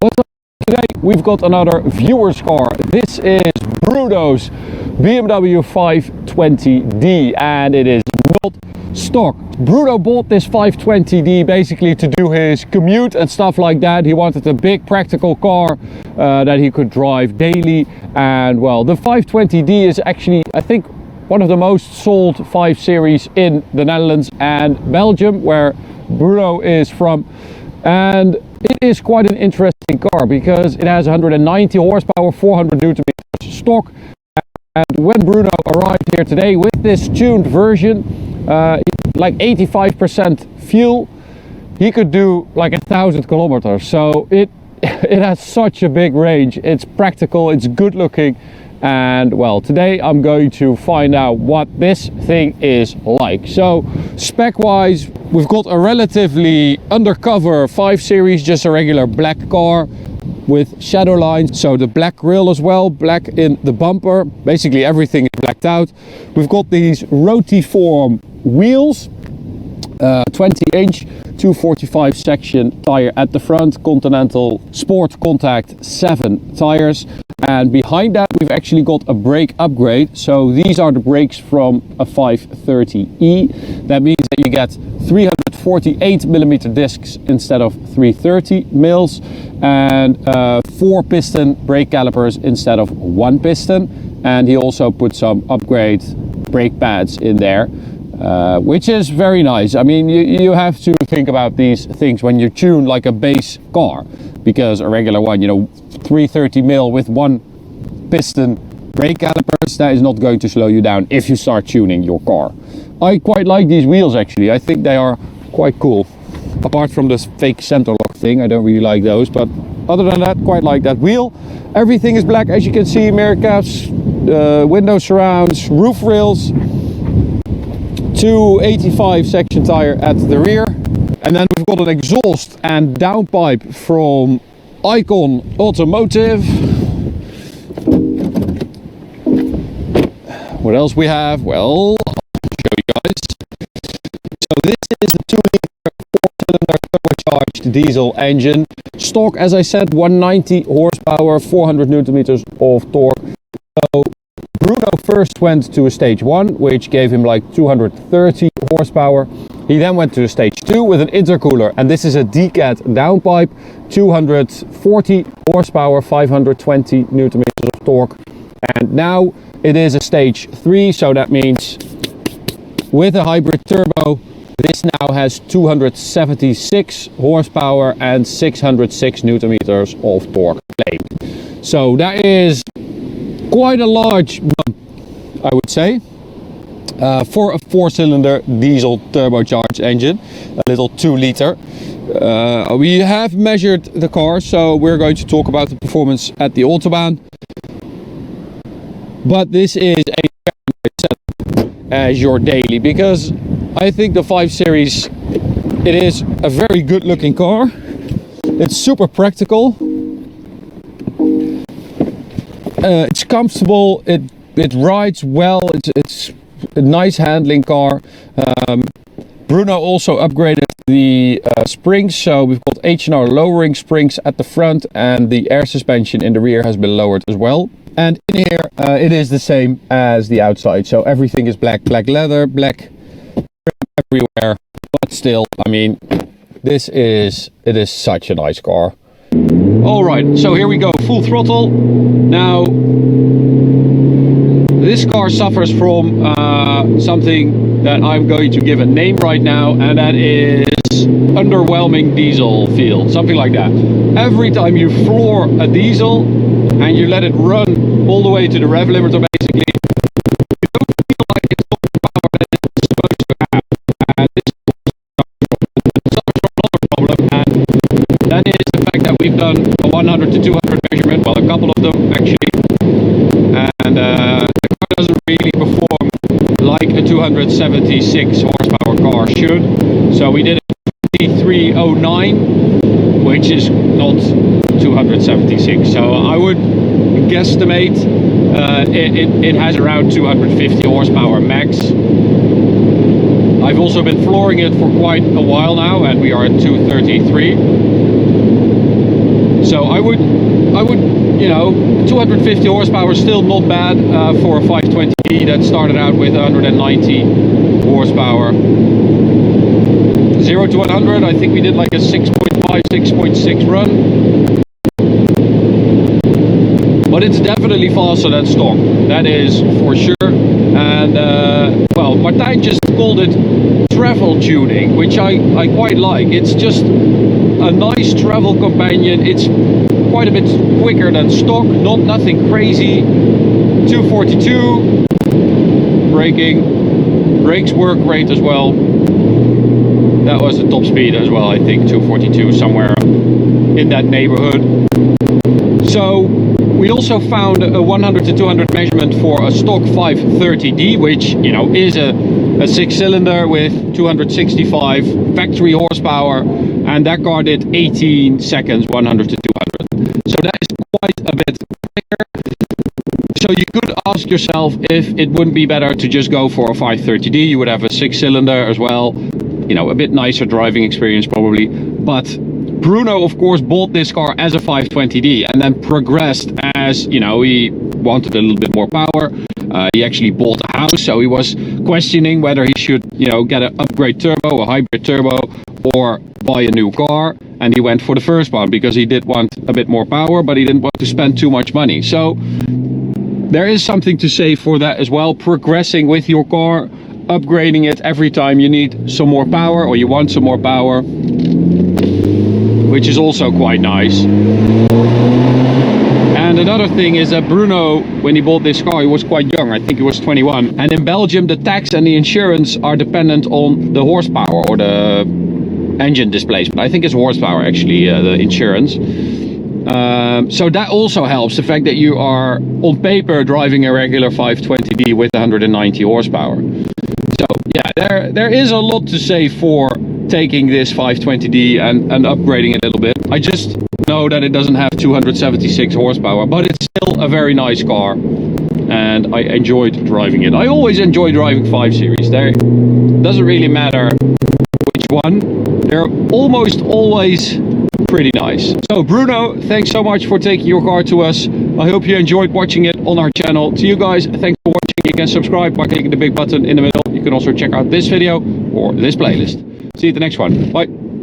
What's up? Today we've got another viewer's car. This is Bruno's BMW 520D and it is not stock. Bruno bought this 520D basically to do his commute and stuff like that. He wanted a big practical car that he could drive daily, and well, the 520D is actually, I think, one of the most sold 5 Series in the Netherlands and Belgium, where Bruno is from. And it is quite an interesting car because it has 190 horsepower, 400 Newton meters stock. And when Bruno arrived here today with this tuned version, like 85% fuel, he could do like 1,000 kilometers. So it has such a big range. It's practical, it's good looking. And well, today I'm going to find out what this thing is like. So spec wise, we've got a relatively undercover 5 Series, just a regular black car with shadow lines. So the black grille as well, black in the bumper, basically everything is blacked out. We've got these rotiform wheels, 20-inch 245 section tire at the front, Continental Sport Contact 7 tires, and behind that we've actually got a brake upgrade. So these are the brakes from a 530e. That means that you get 348 millimeter discs instead of 330 mils, and 4 piston brake calipers instead of 1 piston. And he also put some upgrade brake pads in there, which is very nice. I mean, you have to think about these things when you tune like a base car, because a regular one, you know, 330 mil with 1 piston brake calipers, that is not going to slow you down if you start tuning your car. I quite like these wheels actually. I think they are quite cool. Apart from this fake center lock thing, I don't really like those, but other than that, quite like that wheel. Everything is black, as you can see, mirror caps, window surrounds, roof rails, 285 section tire at the rear, and then we've got an exhaust and downpipe from Icon Automotive. What else we have? Well, I'll show you guys. So this is the 2-liter 4-cylinder turbocharged diesel engine. Stock, as I said, 190 horsepower, 400 Newton meters of torque. So Bruno first went to a stage 1, which gave him like 230 horsepower. He then went to a stage 2 with an intercooler, and this is a decat downpipe, 240 horsepower, 520 Newton meters of torque. And now it is a stage 3, so that means with a hybrid turbo, this now has 276 horsepower and 606 Newton meters of torque claimed. So that is quite a large bump, I would say, for a 4-cylinder diesel turbocharged engine, a little 2-liter. We have measured the car, so we're going to talk about the performance at the Autobahn. But this is a very nice setup as your daily, because I think the 5 Series, it is a very good looking car. It's super practical. It's comfortable, it rides well, it's a nice handling car. Bruno also upgraded the springs, so we've got H&R lowering springs at the front, and the air suspension in the rear has been lowered as well. And in here it is the same as the outside, so everything is black leather, black trim everywhere. But still, I mean, it is such a nice car. Alright, so here we go, full throttle. Now, this car suffers from something that I'm going to give a name right now, and that is underwhelming diesel feel, something like that. Every time you floor a diesel and you let it run all the way to the rev limiter, basically, you don't feel like it's got the power that it's supposed to have. And this suffers from another problem, and that is the fact that we've done a 100 to 200 measurement, well, a couple of them actually, and the car doesn't really perform like a 276 horsepower car should. So we did a 2309, which is not 276, so I would guesstimate it has around 250 horsepower max. I've also been flooring it for quite a while now, and we are at 233. So I would, you know, 250 horsepower is still not bad for a 520D that started out with 190 horsepower. 0 to 100, I think we did like a 6.5, 6.6 run. But it's definitely faster than stock, that is for sure. And well, Martijn just called it travel tuning, which I quite like. It's just a nice travel companion. It's quite a bit quicker than stock, nothing crazy. 242 braking, brakes work great as well. That was the top speed as well, I think 242, somewhere in that neighborhood. So we also found a 100 to 200 measurement for a stock 530D, which, you know, is a 6-cylinder with 265 factory horsepower, and that car did 18 seconds, 100 to 200. So that is quite a bit quicker. So you could ask yourself if it wouldn't be better to just go for a 530D. You would have a 6-cylinder as well, you know, a bit nicer driving experience probably. But Bruno, of course, bought this car as a 520D and then progressed as, you know, he wanted a little bit more power. He actually bought a house, so he was questioning whether he should, you know, get an upgrade turbo, a hybrid turbo, or buy a new car. And he went for the first one because he did want a bit more power, but he didn't want to spend too much money. So there is something to say for that as well. Progressing with your car, upgrading it every time you need some more power or you want some more power, which is also quite nice. And another thing is that Bruno, when he bought this car, he was quite young. I think he was 21. And in Belgium, the tax and the insurance are dependent on the horsepower or the engine displacement. I think it's horsepower actually, the insurance. So that also helps, the fact that you are on paper driving a regular 520D with 190 horsepower. So yeah, there is a lot to say for taking this 520D and upgrading it a little bit. I just know that it doesn't have 276 horsepower, but it's still a very nice car and I enjoyed driving it. I always enjoy driving 5 Series. There doesn't really matter which one, they're almost always pretty nice. So Bruno, thanks so much for taking your car to us. I hope you enjoyed watching it on our channel. To you guys, thanks for watching. You can subscribe by clicking the big button in the middle. You can also check out this video or this playlist. See you at the next one. Bye.